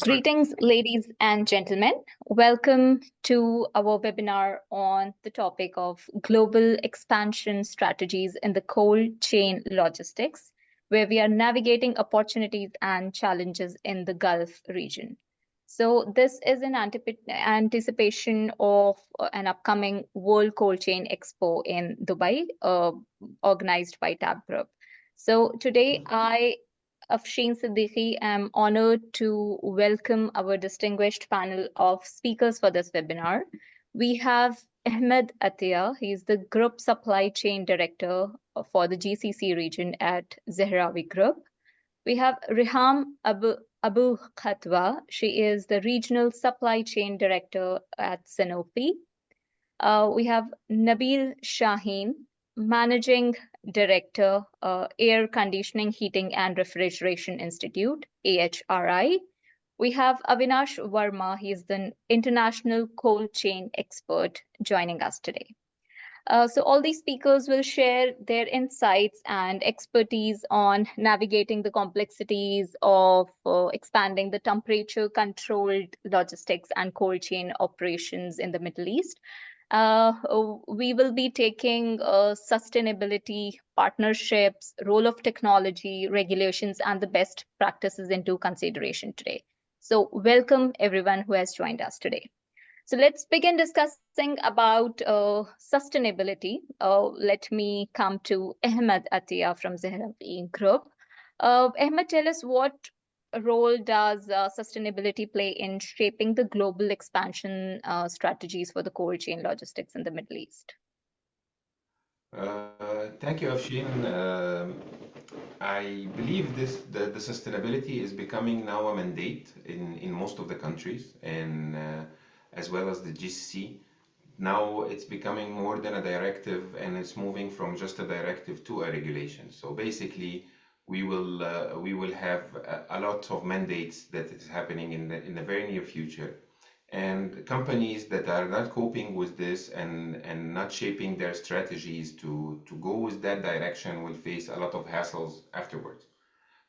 Greetings, ladies and gentlemen. Welcome to our webinar on the topic of global expansion strategies in the cold chain logistics, where we are navigating opportunities and challenges in the Gulf region. So, this is in anticipation of an upcoming World Cold Chain Expo in Dubai, organized by Tab Group. So, today Afsheen Siddiqui, I'm honored to welcome our distinguished panel of speakers for this webinar. We have Ahmed Attiya. He's the Group Supply Chain Director for the GCC region at Zahrawi Group. We have Riham AbouKhatwa. She is the Regional Supply Chain Director at Sanofi. We have Nabil Shahin, Managing Director, Air Conditioning, Heating and Refrigeration Institute, AHRI. We have Avinash Verma. He is the international cold chain expert joining us today. So all these speakers will share their insights and expertise on navigating the complexities of expanding the temperature controlled logistics and cold chain operations in the Middle East. We will be taking sustainability, partnerships, role of technology, regulations, and the best practices into consideration today. So welcome everyone who has joined us today. So let's begin discussing about sustainability. Let me come to Ahmed Attiya from Zahrawi Group. Ahmed, tell us what role does sustainability play in shaping the global expansion strategies for the cold chain logistics in the Middle East? Thank you, Afsheen. I believe the sustainability is becoming now a mandate in most of the countries and as well as the GCC. Now it's becoming more than a directive and it's moving from just a directive to a regulation. So basically, we will have a lot of mandates that is happening in the very near future. And companies that are not coping with this and not shaping their strategies to go with that direction will face a lot of hassles afterwards.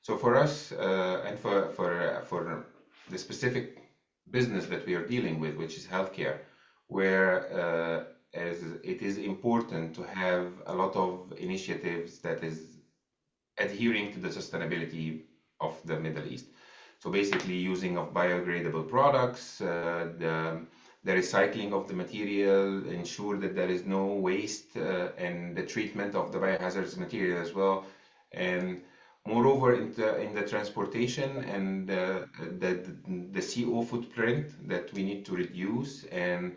So for us and for the specific business that we are dealing with, which is healthcare, where as it is important to have a lot of initiatives that is adhering to the sustainability of the Middle East. So basically using of biodegradable products, the recycling of the material, ensure that there is no waste and the treatment of the biohazardous material as well. And moreover, in the transportation and the CO footprint that we need to reduce. And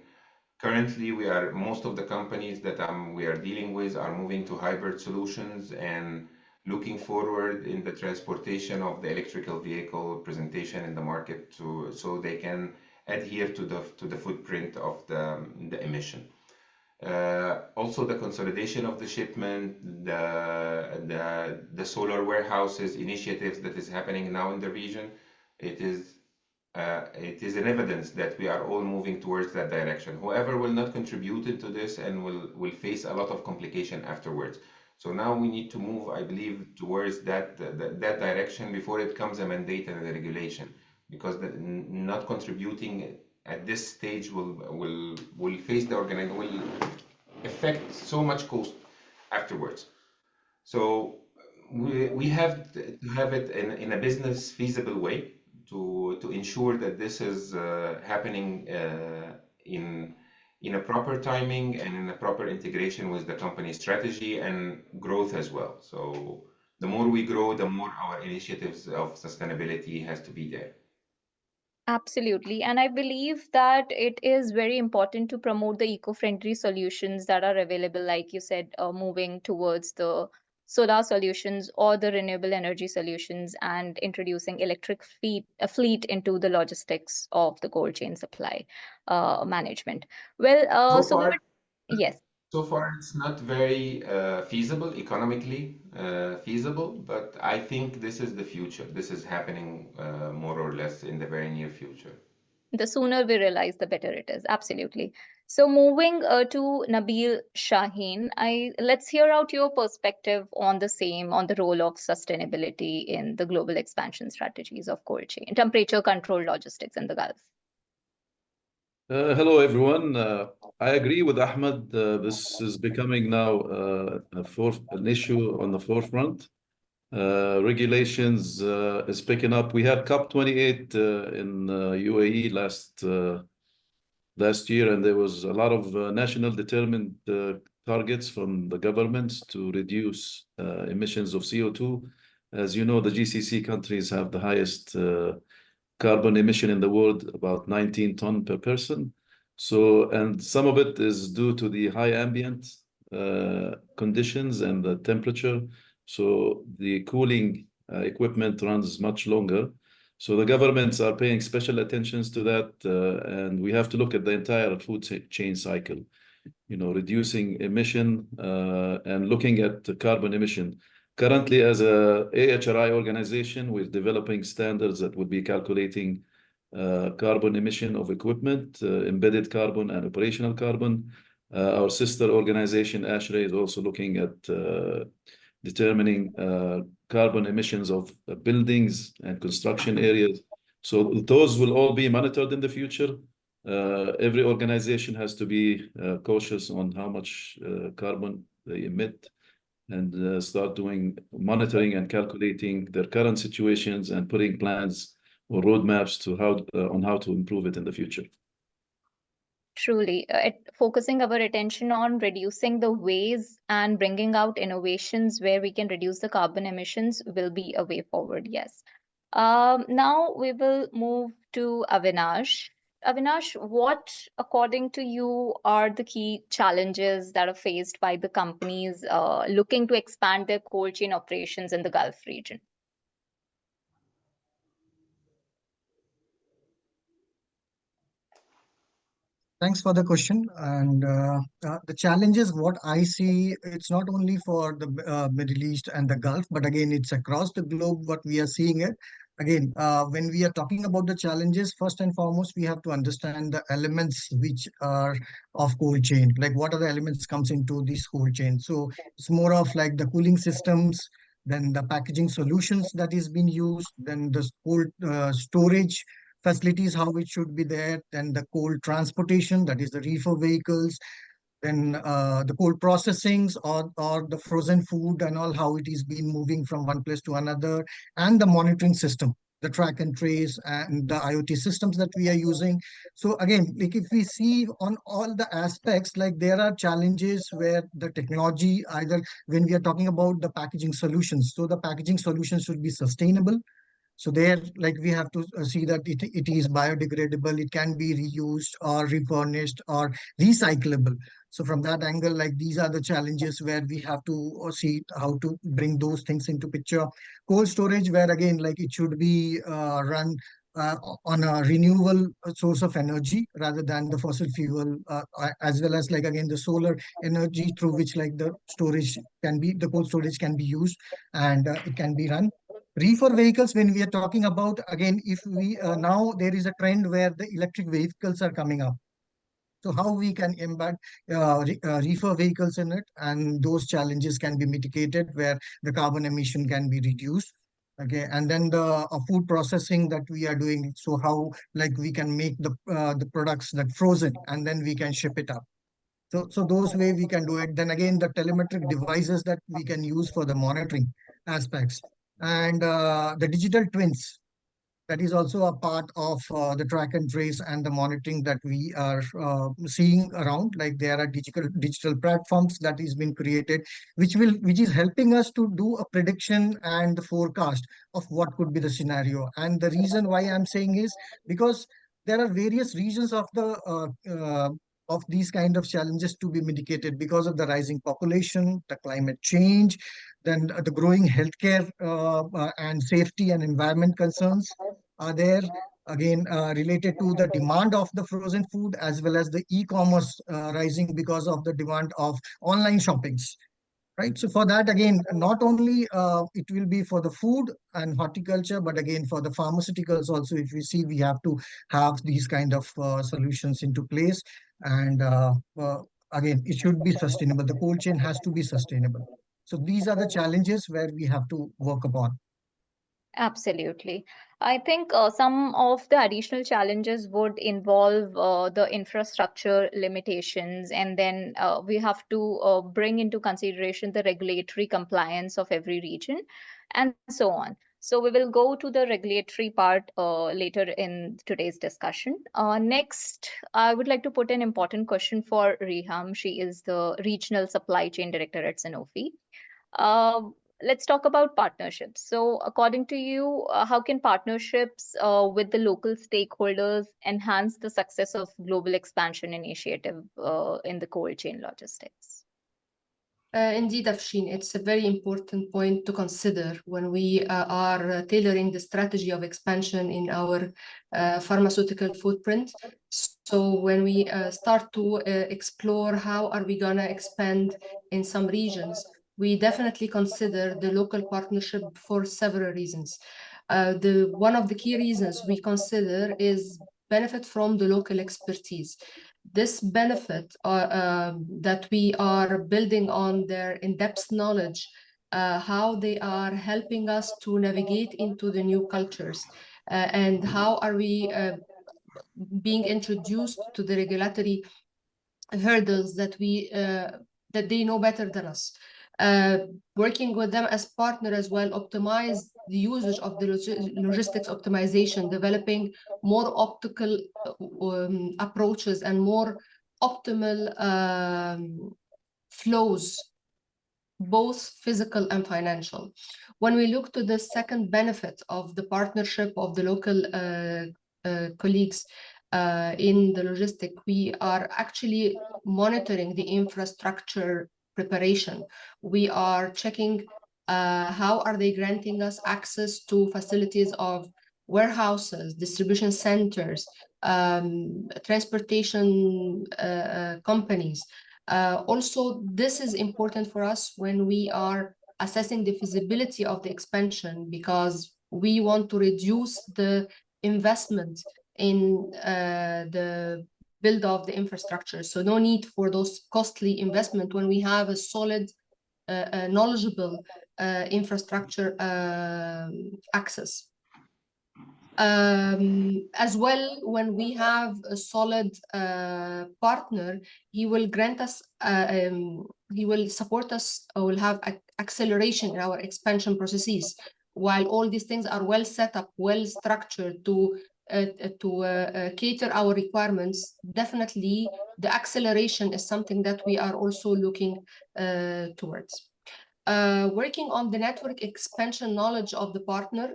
currently, most of the companies that we are dealing with are moving to hybrid solutions and looking forward in the transportation of the electrical vehicle presentation in the market so they can adhere to the footprint of the emission. Also the consolidation of the shipment, the solar warehouses initiatives that is happening now in the region, it is an evidence that we are all moving towards that direction. Whoever will not contribute into this and will face a lot of complication afterwards. So now we need to move, I believe, towards that direction before it becomes a mandate and a regulation, because not contributing at this stage will face the organization, will affect so much cost afterwards. So we have to have it in a business feasible way to ensure that this is happening in a proper timing and in a proper integration with the company strategy and growth as well. So the more we grow, the more our initiatives of sustainability has to be there. Absolutely. And I believe that it is very important to promote the eco-friendly solutions that are available, like you said, moving towards the solar solutions or the renewable energy solutions and introducing electric fleet into the logistics of the cold chain supply management. Well, So so we far, were, yes. so far it's not very feasible, economically feasible, but I think this is the future. This is happening more or less in the very near future. The sooner we realize, the better it is. Absolutely. So moving to Nabil Shahin, let's hear out your perspective on the same, on the role of sustainability in the global expansion strategies of cold chain, temperature control logistics in the Gulf. Hello, everyone. I agree with Ahmed. This is becoming now an issue on the forefront. Regulations is picking up. We had COP28 in UAE last year, and there was a lot of national determined targets from the governments to reduce emissions of CO2. As you know, the GCC countries have the highest carbon emission in the world, about 19 ton per person. So, and some of it is due to the high ambient conditions and the temperature. So the cooling equipment runs much longer. So the governments are paying special attentions to that, and we have to look at the entire food chain cycle, reducing emission and looking at the carbon emission. Currently, as a AHRI organization, we're developing standards that would be calculating carbon emission of equipment, embedded carbon and operational carbon. Our sister organization, AHRI, is also looking at determining carbon emissions of buildings and construction areas. So those will all be monitored in the future. Every organization has to be cautious on how much carbon they emit and start doing monitoring and calculating their current situations and putting plans or roadmaps to on how to improve it in the future. Truly, focusing our attention on reducing the ways and bringing out innovations where we can reduce the carbon emissions will be a way forward. Yes. Now we will move to Avinash. Avinash, what, according to you, are the key challenges that are faced by the companies looking to expand their cold chain operations in the Gulf region? Thanks for the question. And the challenges, what I see, it's not only for the Middle East and the Gulf, but again, it's across the globe what we are seeing it. Again, when we are talking about the challenges, first and foremost, we have to understand the elements which are of cold chain. Like what are the elements comes into this cold chain? So it's more of like the cooling systems, then the packaging solutions that is being used, then the cold storage facilities, how it should be there, then the cold transportation, that is the reefer vehicles, then the cold processings or the frozen food and all, how it is being moving from one place to another, and the monitoring system, the track and trace and the IoT systems that we are using. So again, like if we see on all the aspects, like there are challenges where the technology, either when we are talking about the packaging solutions, so the packaging solutions should be sustainable. So there, like we have to see that it is biodegradable, it can be reused or refurnished or recyclable. So from that angle, like these are the challenges where we have to see how to bring those things into picture. Cold storage, where again, like it should be run uh, on a renewable source of energy rather than the fossil fuel, as well as like again the solar energy through which like the cold storage can be used and it can be run. Reefer vehicles, when we are talking about, again, if we now there is a trend where the electric vehicles are coming up. So how we can embed reefer vehicles in it, and those challenges can be mitigated where the carbon emission can be reduced. Okay, and then the food processing that we are doing. So how like we can make the products that frozen and then we can ship it up. So those way we can do it. Then again, the telemetric devices that we can use for the monitoring aspects and the digital twins. That is also a part of the track and trace and the monitoring that we are seeing around. Like there are digital platforms that is being created, which is helping us to do a prediction and the forecast of what could be the scenario. And the reason why I'm saying is because there are various regions of these kind of challenges to be mitigated because of the rising population, the climate change, then the growing healthcare and safety and environment concerns are there. Again, related to the demand of the frozen food as well as the e-commerce rising because of the demand of online shoppings. right? So for that, again, not only it will be for the food and horticulture, but again for the pharmaceuticals also. If we see, we have to have these kind of solutions into place, and again, it should be sustainable. The cold chain has to be sustainable. So these are the challenges where we have to work upon. Absolutely. I think some of the additional challenges would involve the infrastructure limitations, and then we have to bring into consideration the regulatory compliance of every region, and so on. So we will go to the regulatory part later in today's discussion. Next, I would like to put an important question for Riham. She is the Regional Supply Chain Director at Sanofi. Uh, let's talk about partnerships. So, according to you, how can partnerships with the local stakeholders enhance the success of global expansion initiative in the cold chain logistics? Indeed, Afsheen, it's a very important point to consider when we are tailoring the strategy of expansion in our pharmaceutical footprint. So when we start to explore how are we gonna expand in some regions, we definitely consider the local partnership for several reasons. One of the key reasons we consider is benefit from the local expertise. This benefit that we are building on their in-depth knowledge, how they are helping us to navigate into the new cultures, and how are we being introduced to the regulatory hurdles that that they know better than us. Working with them as partner as well, optimize the usage of the logistics optimization, developing more optical approaches and more optimal flows, both physical and financial. When we look to the second benefit of the partnership of the local colleagues in the logistic, we are actually monitoring the infrastructure preparation. We are checking how are they granting us access to facilities of warehouses, distribution centers, transportation companies. Also, this is important for us when we are assessing the feasibility of the expansion, because we want to reduce the investment in the build of the infrastructure. So no need for those costly investment when we have a solid, knowledgeable infrastructure access. As well, when we have a solid partner, he will grant us, he will support us, or will have acceleration in our expansion processes. While all these things are well set up, well structured to cater our requirements, definitely the acceleration is something that we are also looking towards. Working on the network expansion knowledge of the partner,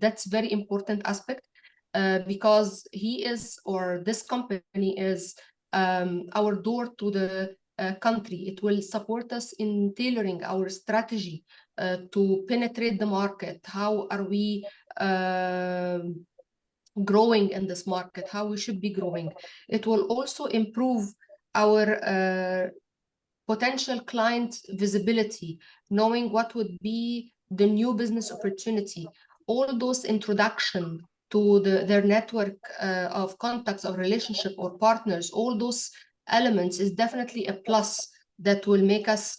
that's very important aspect, because he is, or this company is, our door to the country. It will support us in tailoring our strategy to penetrate the market. How are we growing in this market, how we should be growing. It will also improve our potential client visibility, knowing what would be the new business opportunity. All those introduction to their network of contacts or relationship or partners, all those elements is definitely a plus that will make us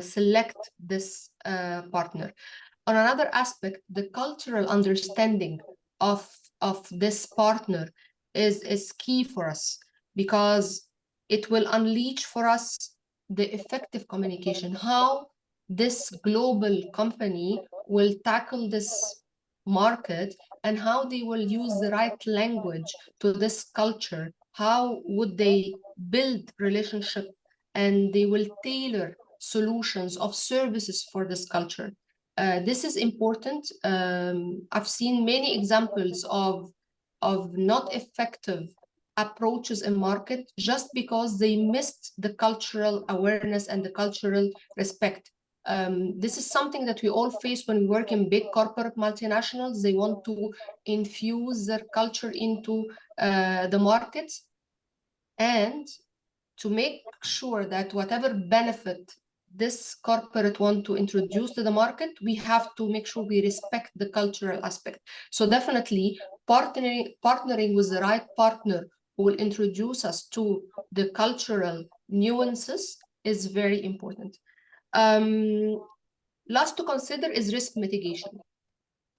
select this partner. On another aspect, the cultural understanding of this partner is key for us, because it will unleash for us the effective communication, how this global company will tackle this market, and how they will use the right language to this culture, how would they build relationship, and they will tailor solutions of services for this culture. This is important. I've seen many examples of not effective approaches in market just because they missed the cultural awareness and the cultural respect. This is something that we all face when we work in big corporate multinationals. They want to infuse their culture into the markets, and to make sure that whatever benefit this corporate want to introduce to the market, we have to make sure we respect the cultural aspect. So definitely partnering with the right partner who will introduce us to the cultural nuances is very important. Last to consider is risk mitigation.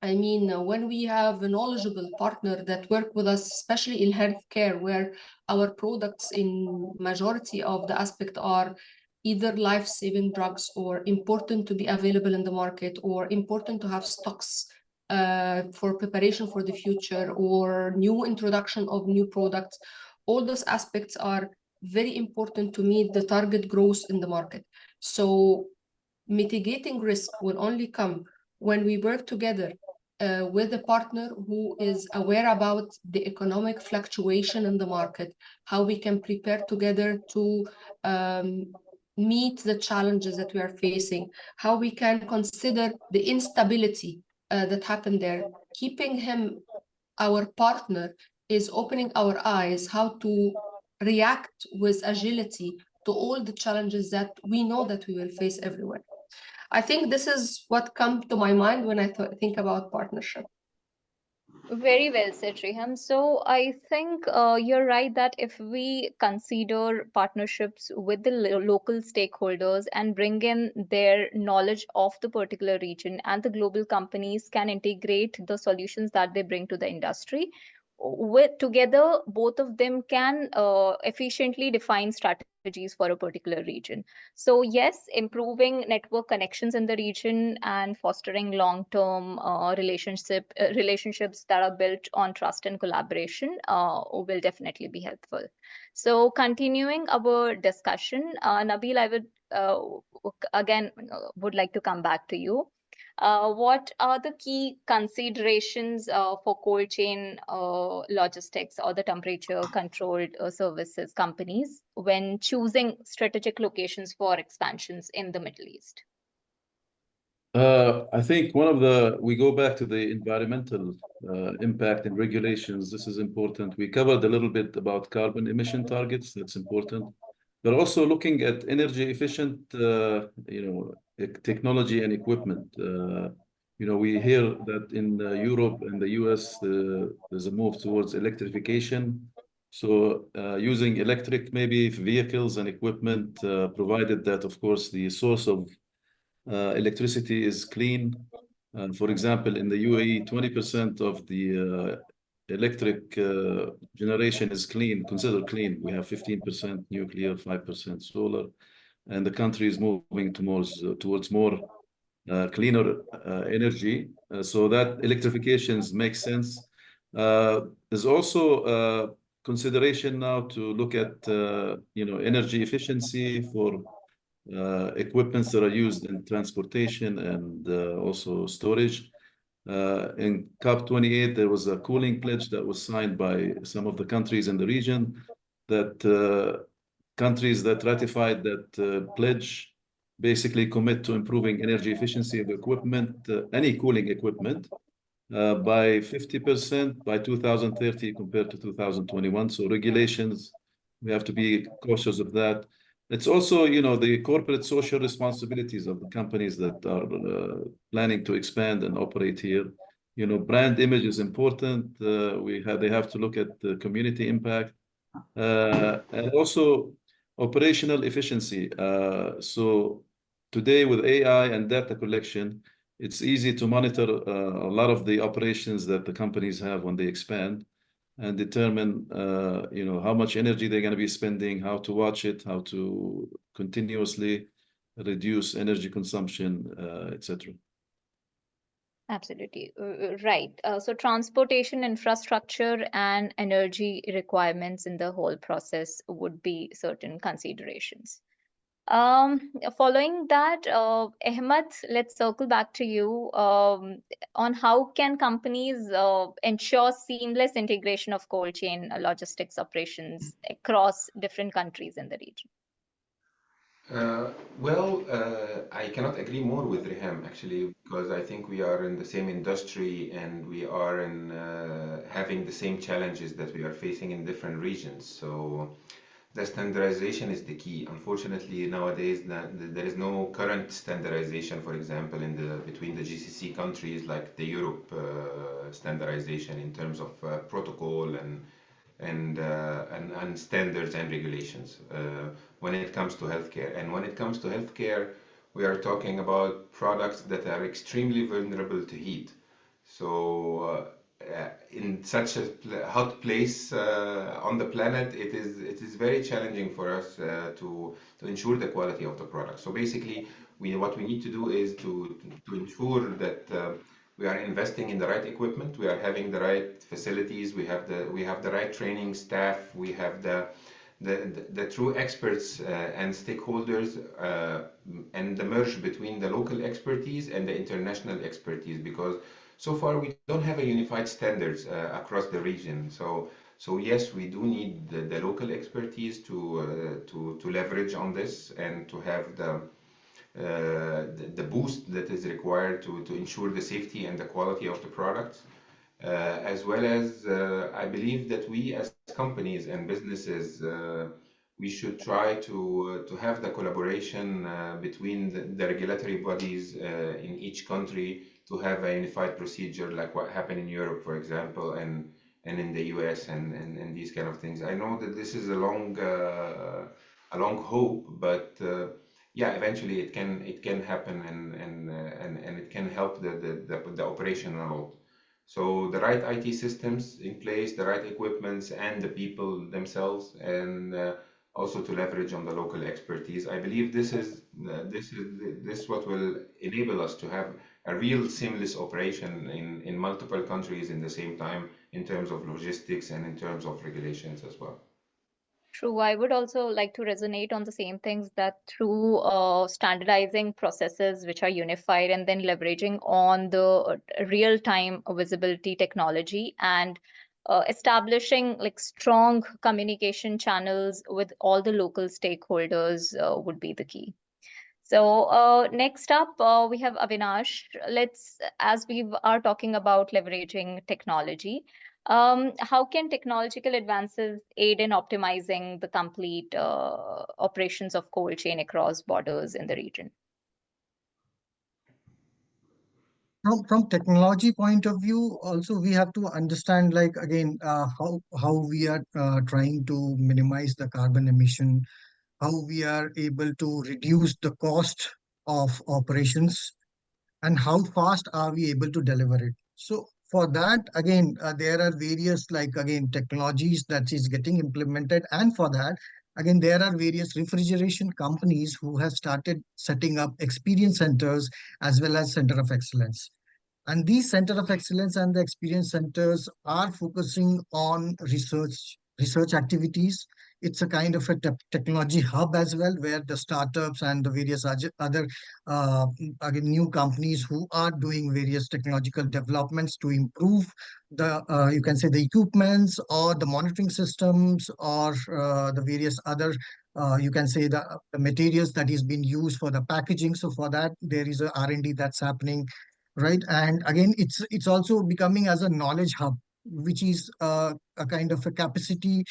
I mean, when we have a knowledgeable partner that work with us, especially in healthcare, where our products in majority of the aspect are either life-saving drugs or important to be available in the market or important to have stocks for preparation for the future or new introduction of new products, all those aspects are very important to meet the target growth in the market. So mitigating risk will only come when we work together with a partner who is aware about the economic fluctuation in the market, how we can prepare together to meet the challenges that we are facing, how we can consider the instability that happened there. Keeping him our partner is opening our eyes how to react with agility to all the challenges that we know that we will face everywhere. I think this is what comes to my mind when I think about partnership. Very well said, Riham. So I think you're right that if we consider partnerships with the local stakeholders and bring in their knowledge of the particular region, and the global companies can integrate the solutions that they bring to the industry, with together both of them can efficiently define strategies for a particular region. So yes, improving network connections in the region and fostering long-term relationships that are built on trust and collaboration will definitely be helpful. So continuing our discussion, Nabil, I would again would like to come back to you. What are the key considerations for cold chain logistics or the temperature controlled services companies when choosing strategic locations for expansions in the Middle East? I think we go back to the environmental impact and regulations. This is important. We covered a little bit about carbon emission targets. That's important. But also looking at energy efficient, technology and equipment. We hear that in Europe and the US, there's a move towards electrification. So using electric maybe vehicles and equipment, provided that, of course, the source of electricity is clean. For example, in the UAE, 20% of the electric generation is clean, considered clean. We have 15% nuclear, 5% solar, and the country is moving towards more cleaner energy. So that electrifications make sense. There's also consideration now to look at energy efficiency for equipments that are used in transportation and also storage. In COP28, there was a cooling pledge that was signed by some of the countries in the region, that countries that ratified that pledge basically commit to improving energy efficiency of equipment, any cooling equipment, by 50% by 2030 compared to 2021. So regulations, we have to be cautious of that. It's also, the corporate social responsibilities of the companies that are planning to expand and operate here. Brand image is important. They have to look at the community impact, and also operational efficiency. So today with AI and data collection, it's easy to monitor a lot of the operations that the companies have when they expand, and determine how much energy they're going to be spending, how to watch it, how to continuously reduce energy consumption, etc. Absolutely. Right. So transportation infrastructure and energy requirements in the whole process would be certain considerations. Following that, Ahmed, let's circle back to you on how can companies ensure seamless integration of cold chain logistics operations across different countries in the region? I cannot agree more with Riham actually, because I think we are in the same industry and we are having the same challenges that we are facing in different regions. So the standardization is the key. Unfortunately, nowadays there is no current standardization, for example, between the GCC countries, like the Europe standardization in terms of protocol and standards and regulations when it comes to healthcare. And when it comes to healthcare, we are talking about products that are extremely vulnerable to heat. So in such a hot place on the planet, it is very challenging for us to ensure the quality of the product. So basically, what we need to do is to ensure that we are investing in the right equipment, we are having the right facilities, we have the right training staff, we have the true experts and stakeholders, and the merge between the local expertise and the international expertise, because so far we don't have a unified standards across the region. So yes, we do need the local expertise to leverage on this and to have the boost that is required to ensure the safety and the quality of the products. As well as I believe that we as companies and businesses, we should try to have the collaboration between the regulatory bodies in each country, to have a unified procedure like what happened in Europe, for example, and in the US and these kind of things. I know that this is a long hope, but yeah, eventually it can happen, and it can help the operation a lot. So the right IT systems in place, the right equipments, and the people themselves, and also to leverage on the local expertise. I believe this what will enable us to have a real seamless operation in multiple countries in the same time, in terms of logistics and in terms of regulations as well. True. I would also like to resonate on the same things, that through standardizing processes which are unified and then leveraging on the real-time visibility technology and establishing like strong communication channels with all the local stakeholders would be the key. So next up, we have Avinash. As we are talking about leveraging technology, how can technological advances aid in optimizing the complete operations of cold chain across borders in the region? From technology point of view, also we have to understand, like again, how we are trying to minimize the carbon emission, how we are able to reduce the cost of operations, and how fast are we able to deliver it. So for that, again, there are various, like again, technologies that is getting implemented, and for that, again, there are various refrigeration companies who have started setting up experience centers as well as center of excellence. And these center of excellence and the experience centers are focusing on research activities. It's a kind of a technology hub as well, where the startups and the various other again, new companies who are doing various technological developments to improve the you can say the equipments or the monitoring systems, or the various other you can say the materials that is being used for the packaging. So for that, there is a R&D that's happening, right? And again, it's also becoming as a knowledge hub, which is a kind of a capacity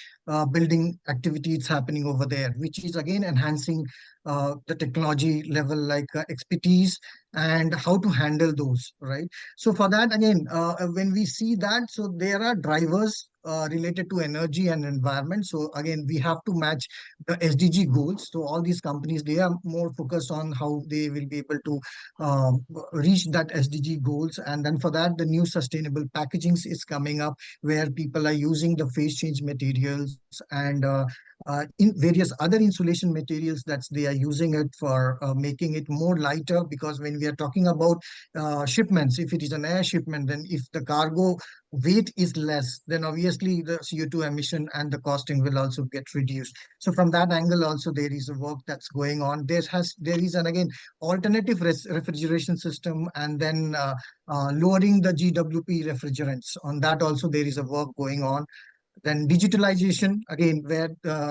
building activity. It's happening over there, which is again enhancing the technology level, like expertise and how to handle those, right? So for that, again, when we see that, so there are drivers related to energy and environment. So again, we have to match the SDG goals. So all these companies, they are more focused on how they will be able to reach that SDG goals. And then for that, the new sustainable packagings is coming up, where people are using the phase change materials and in various other insulation materials that they are using it for making it more lighter. Because when we are talking about shipments, if it is an air shipment, then if the cargo weight is less, then obviously the CO2 emission and the costing will also get reduced. So from that angle also, there is a work that's going on. There is an again alternative refrigeration system, and then lowering the GWP refrigerants. On that also there is a work going on. Then digitalization, again, where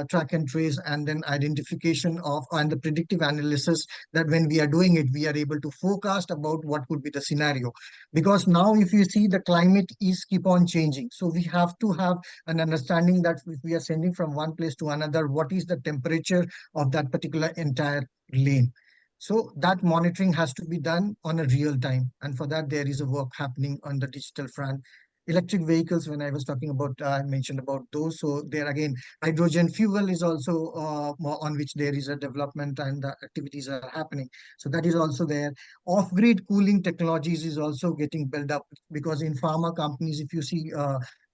track and trace and then identification of and the predictive analysis, that when we are doing it, we are able to forecast about what could be the scenario. Because now if you see, the climate is keep on changing. So we have to have an understanding that if we are sending from one place to another, what is the temperature of that particular entire lane. So that monitoring has to be done on a real time. And for that, there is a work happening on the digital front. Electric vehicles, when I was talking about, I mentioned about those. So there again, hydrogen fuel is also on which there is a development and the activities are happening. So that is also there. Off-grid cooling technologies is also getting built up, because in pharma companies, if you see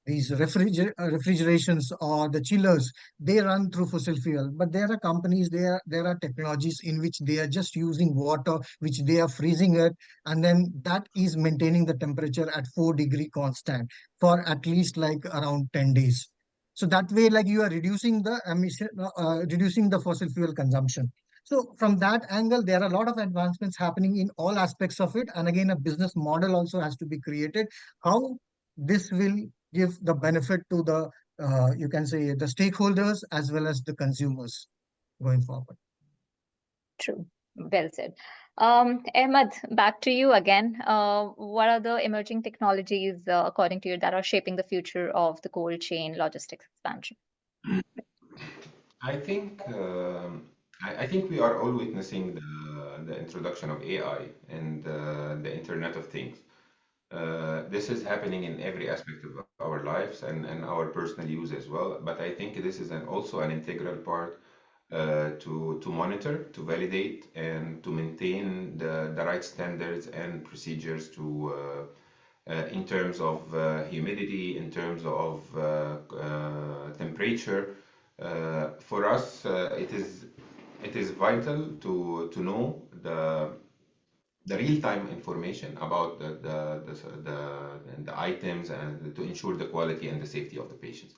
these refrigerations or the chillers, they run through fossil fuel. But there are companies, there are technologies in which they are just using water, which they are freezing it, and then that is maintaining the temperature at 4-degree constant for at least like around 10 days. So that way, like, you are reducing the emission, reducing the fossil fuel consumption. So from that angle, there are a lot of advancements happening in all aspects of it. And again, a business model also has to be created. How this will give the benefit to the, you can say, the stakeholders as well as the consumers going forward. True. Well said. Ahmed, back to you again. What are the emerging technologies, according to you, that are shaping the future of the cold chain logistics expansion? I think I think we are all witnessing the introduction of AI and the Internet of Things. This is happening in every aspect of our lives and our personal use as well. But I think this is also an integral part to monitor, to validate, and to maintain the right standards and procedures in terms of humidity, in terms of temperature. For us, it is vital to know the real-time information about the items and to ensure the quality and the safety of the patients.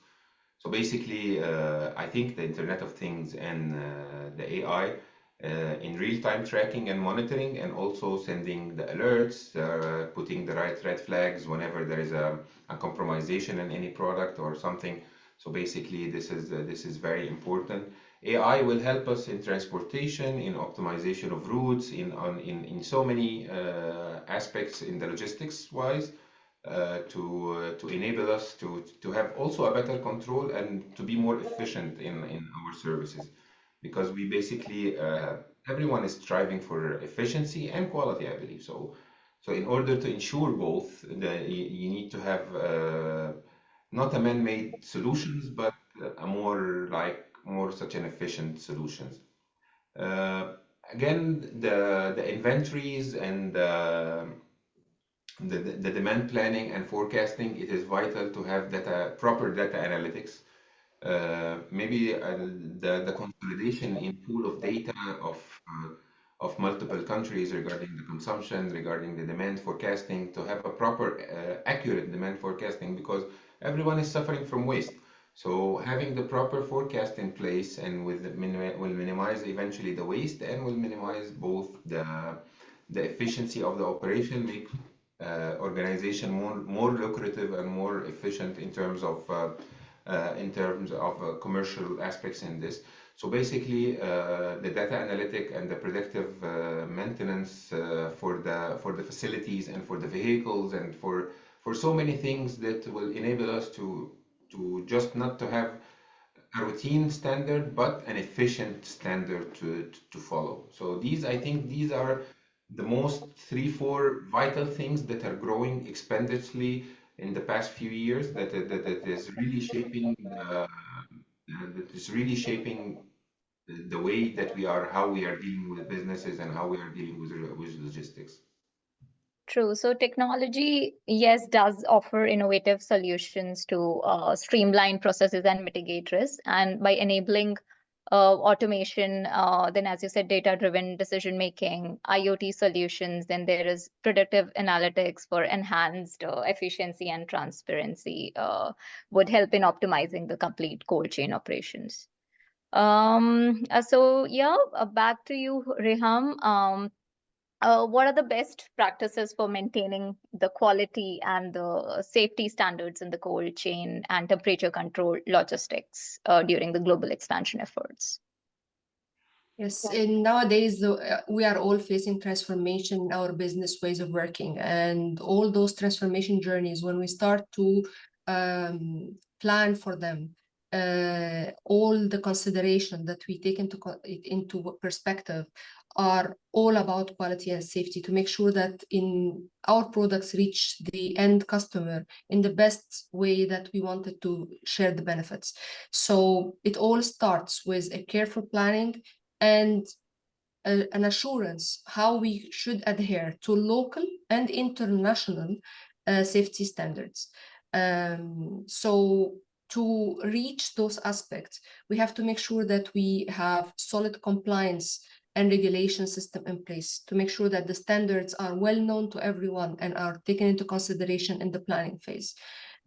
So basically, I think the Internet of Things and the AI in real-time tracking and monitoring, and also sending the alerts, putting the right red flags whenever there is a compromisation in any product or something. So basically, this is very important. AI will help us in transportation, in optimization of routes, in so many aspects in the logistics wise, to enable us to have also a better control and to be more efficient in our services, because we basically everyone is striving for efficiency and quality, I believe. So in order to ensure both, you need to have not a man-made solutions, but a more such an efficient solutions. Uh, Again, the inventories and the demand planning and forecasting, it is vital to have proper data analytics. Maybe the consolidation in pool of data of multiple countries regarding the consumption, regarding the demand forecasting, to have a proper, accurate demand forecasting, because everyone is suffering from waste. So having the proper forecast in place and will minimize eventually the waste, and will minimize both the efficiency of the operation, make organization more lucrative and more efficient in terms of commercial aspects in this. So basically, the data analytic and the predictive maintenance for the facilities and for the vehicles and for so many things that will enable us to just not to have a routine standard, but an efficient standard to follow. So I think these are the most 3, 4 vital things that are growing exponentially in the past few years, that is really shaping the way that how we are dealing with businesses and how we are dealing with logistics. True. So technology, yes, does offer innovative solutions to streamline processes and mitigate risks. And by enabling automation, then as you said, data-driven decision making, IoT solutions, then there is predictive analytics for enhanced efficiency and transparency, would help in optimizing the complete cold chain operations. So yeah, back to you, Riham. what are the best practices for maintaining the quality and the safety standards in the cold chain and temperature control logistics during the global expansion efforts? Yes, and nowadays we are all facing transformation in our business ways of working, and all those transformation journeys, when we start to plan for them, all the consideration that we take into perspective are all about quality and safety, to make sure that our products reach the end customer in the best way that we wanted to share the benefits. So it all starts with a careful planning and an assurance how we should adhere to local and international safety standards. So to reach those aspects, we have to make sure that we have solid compliance and regulation system in place to make sure that the standards are well known to everyone and are taken into consideration in the planning phase.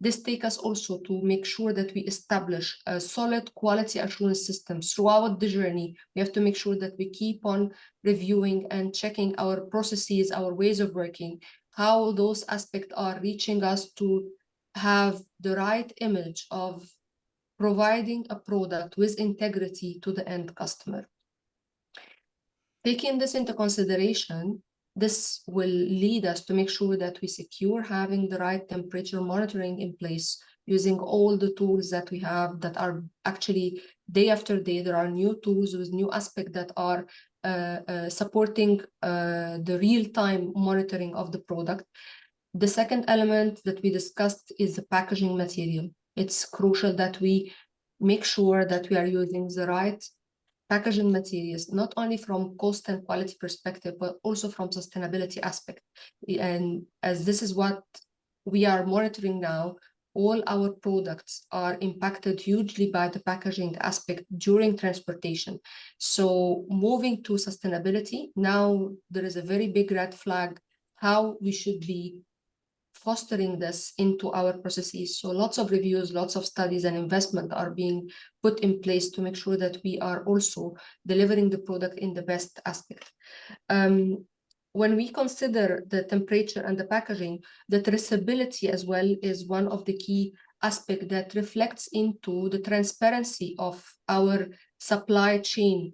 This takes us also to make sure that we establish a solid quality assurance system throughout the journey. We have to make sure that we keep on reviewing and checking our processes, our ways of working, how those aspects are reaching us to have the right image of providing a product with integrity to the end customer. Taking this into consideration, this will lead us to make sure that we secure having the right temperature monitoring in place, using all the tools that we have that are actually day after day. There are new tools with new aspects that are supporting the real-time monitoring of the product. The second element that we discussed is the packaging material. It's crucial that we make sure that we are using the right packaging materials, not only from cost and quality perspective, but also from sustainability aspect. And as this is what we are monitoring now, all our products are impacted hugely by the packaging aspect during transportation. So moving to sustainability, now there is a very big red flag how we should be fostering this into our processes. So lots of reviews, lots of studies and investment are being put in place to make sure that we are also delivering the product in the best aspect. When we consider the temperature and the packaging, the traceability as well is one of the key aspects that reflects into the transparency of our supply chain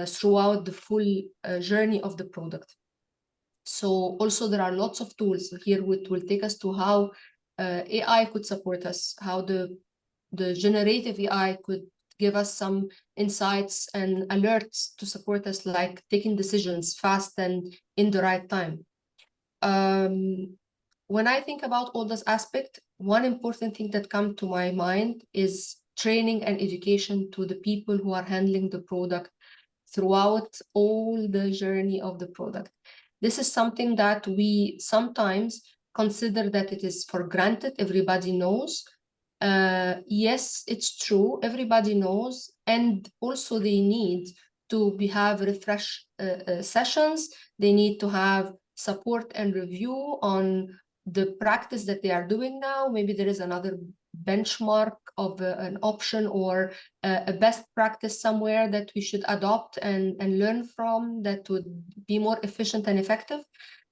throughout the full journey of the product. So also there are lots of tools here which will take us to how AI could support us, how the generative AI could give us some insights and alerts to support us, like taking decisions fast and in the right time. When I think about all this aspect, one important thing that comes to my mind is training and education to the people who are handling the product throughout all the journey of the product. This is something that we sometimes consider that it is for granted, everybody knows. Yes, it's true, everybody knows, and also they need to have refresh sessions, they need to have support and review on the practice that they are doing now. Maybe there is another benchmark of an option or a best practice somewhere that we should adopt and learn from that would be more efficient and effective.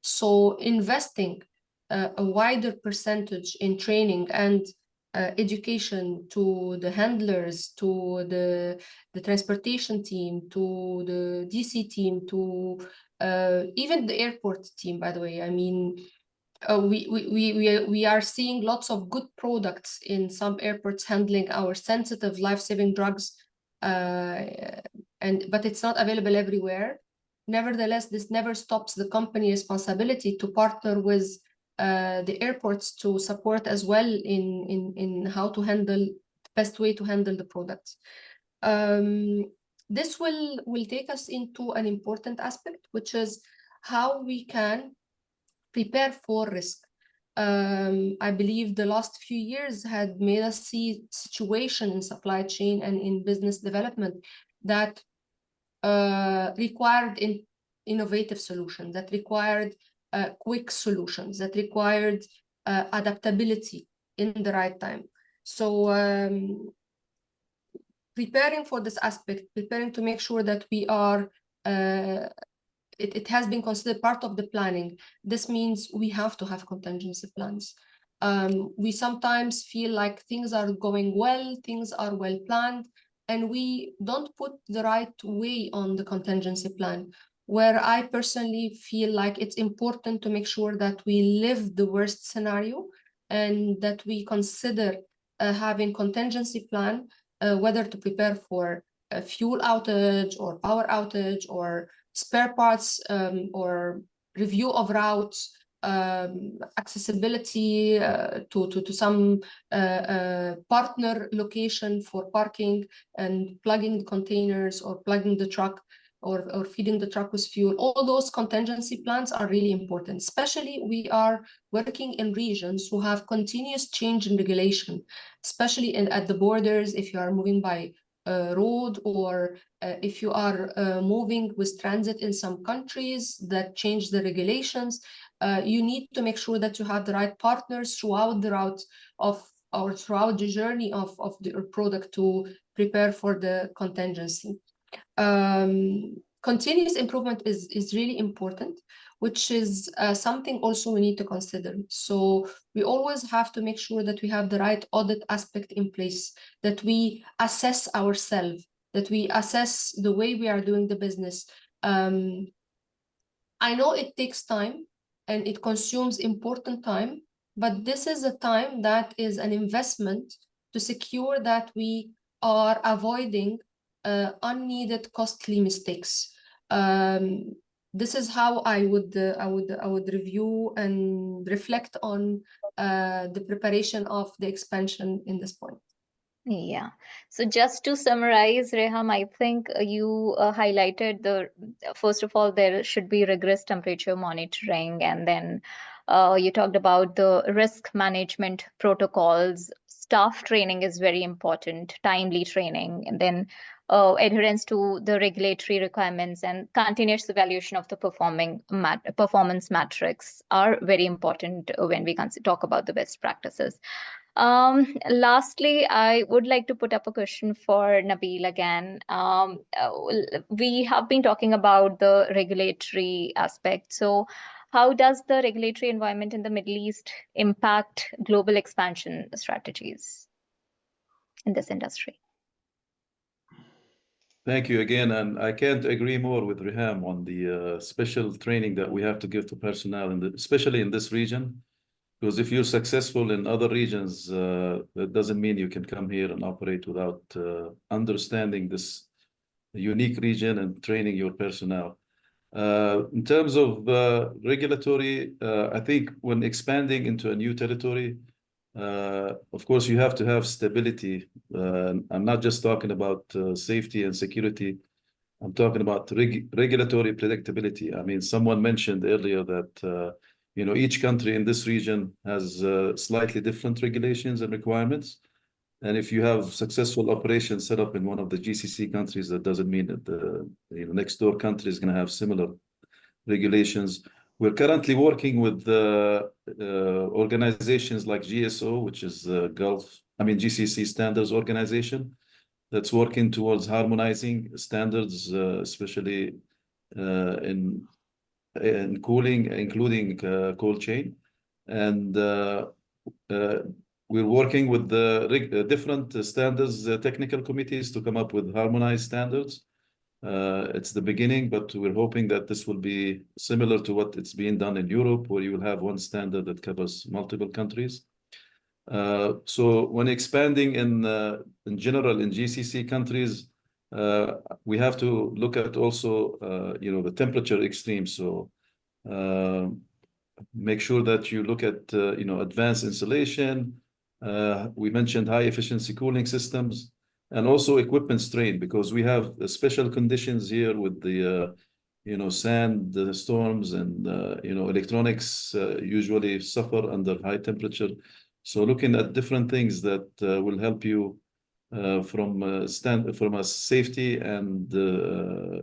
So investing a wider percentage in training and education to the handlers, to the transportation team, to the DC team, to even the airport team, by the way. I mean, we are seeing lots of good products in some airports handling our sensitive life-saving drugs, but it's not available everywhere. Nevertheless, this never stops the company responsibility to partner with the airports to support as well in how to handle the best way to handle the products. This will take us into an important aspect, which is how we can prepare for risk. I believe the last few years had made us see situation in supply chain and in business development that required innovative solutions, that required quick solutions, that required adaptability in the right time. So preparing for this aspect, preparing to make sure that we are it has been considered part of the planning. This means we have to have contingency plans. We sometimes feel like things are going well, things are well planned, and we don't put the right way on the contingency plan, where I personally feel like it's important to make sure that we live the worst scenario and that we consider having contingency plan, whether to prepare for a fuel outage or power outage or spare parts, or review of routes, accessibility to some partner location for parking and plugging containers or plugging the truck or feeding the truck with fuel. All those contingency plans are really important, especially we are working in regions who have continuous change in regulation, especially at the borders, if you are moving by road or if you are moving with transit in some countries that change the regulations. You need to make sure that you have the right partners throughout the route of or throughout the journey of the product to prepare for the contingency. Continuous improvement is really important, which is something also we need to consider. So we always have to make sure that we have the right audit aspect in place, that we assess ourselves, that we assess the way we are doing the business. I know it takes time and it consumes important time, but this is a time that is an investment to secure that we are avoiding unneeded costly mistakes. This is how I would review and reflect on the preparation of the expansion in this point. Yeah. So just to summarize, Riham, I think you highlighted first of all, there should be rigorous temperature monitoring, and then you talked about the risk management protocols. Staff training is very important, timely training, and then adherence to the regulatory requirements and continuous evaluation of the performance metrics are very important when we talk about the best practices. Lastly, I would like to put up a question for Nabil again. We have been talking about the regulatory aspect. So, how does the regulatory environment in the Middle East impact global expansion strategies in this industry? Thank you again, and I can't agree more with Riham on the special training that we have to give to personnel, especially in this region. Because if you're successful in other regions, that doesn't mean you can come here and operate without understanding this unique region and training your personnel. In terms of regulatory, I think when expanding into a new territory, of course, you have to have stability. I'm not just talking about safety and security. I'm talking about regulatory predictability. I mean, someone mentioned earlier that each country in this region has slightly different regulations and requirements. And if you have successful operations set up in one of the GCC countries, that doesn't mean that the next door country is going to have similar regulations. We're currently working with organizations like GSO, which is the GCC Standards Organization, that's working towards harmonizing standards, especially in cooling, including cold chain. And we're working with the different standards technical committees to come up with harmonized standards. It's the beginning, but we're hoping that this will be similar to what it's being done in Europe, where you will have one standard that covers multiple countries. So when expanding in general in GCC countries, we have to look at also the temperature extremes. So make sure that you look at advanced insulation. We mentioned high efficiency cooling systems, and also equipment strain, because we have special conditions here with the sand storms, and electronics usually suffer under high temperature. So looking at different things that will help you from a safety and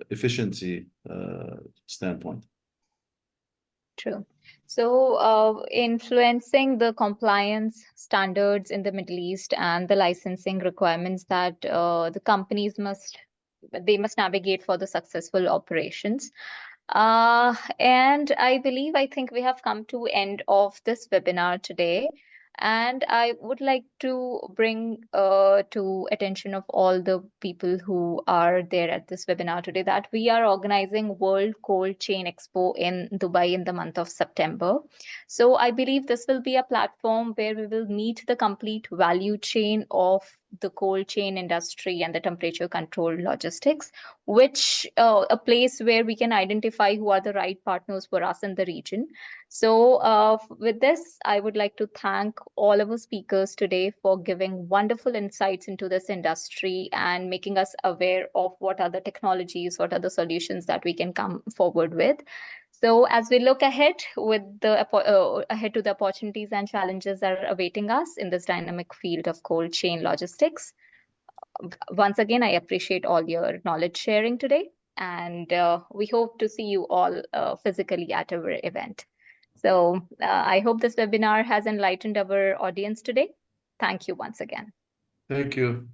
efficiency standpoint. True. So, influencing the compliance standards in the Middle East and the licensing requirements that the companies must navigate for the successful operations. And I think we have come to end of this webinar today. And I would like to bring to attention of all the people who are there at this webinar today that we are organizing World Cold Chain Expo in Dubai in the month of September. So I believe this will be a platform where we will meet the complete value chain of the cold chain industry and the temperature controlled logistics, which a place where we can identify who are the right partners for us in the region. So with this, I would like to thank all of our speakers today for giving wonderful insights into this industry and making us aware of what are the technologies, what are the solutions that we can come forward with. So as we look ahead with the ahead to the opportunities and challenges that are awaiting us in this dynamic field of cold chain logistics, once again, I appreciate all your knowledge sharing today, and we hope to see you all physically at our event. So I hope this webinar has enlightened our audience today. Thank you once again. Thank you.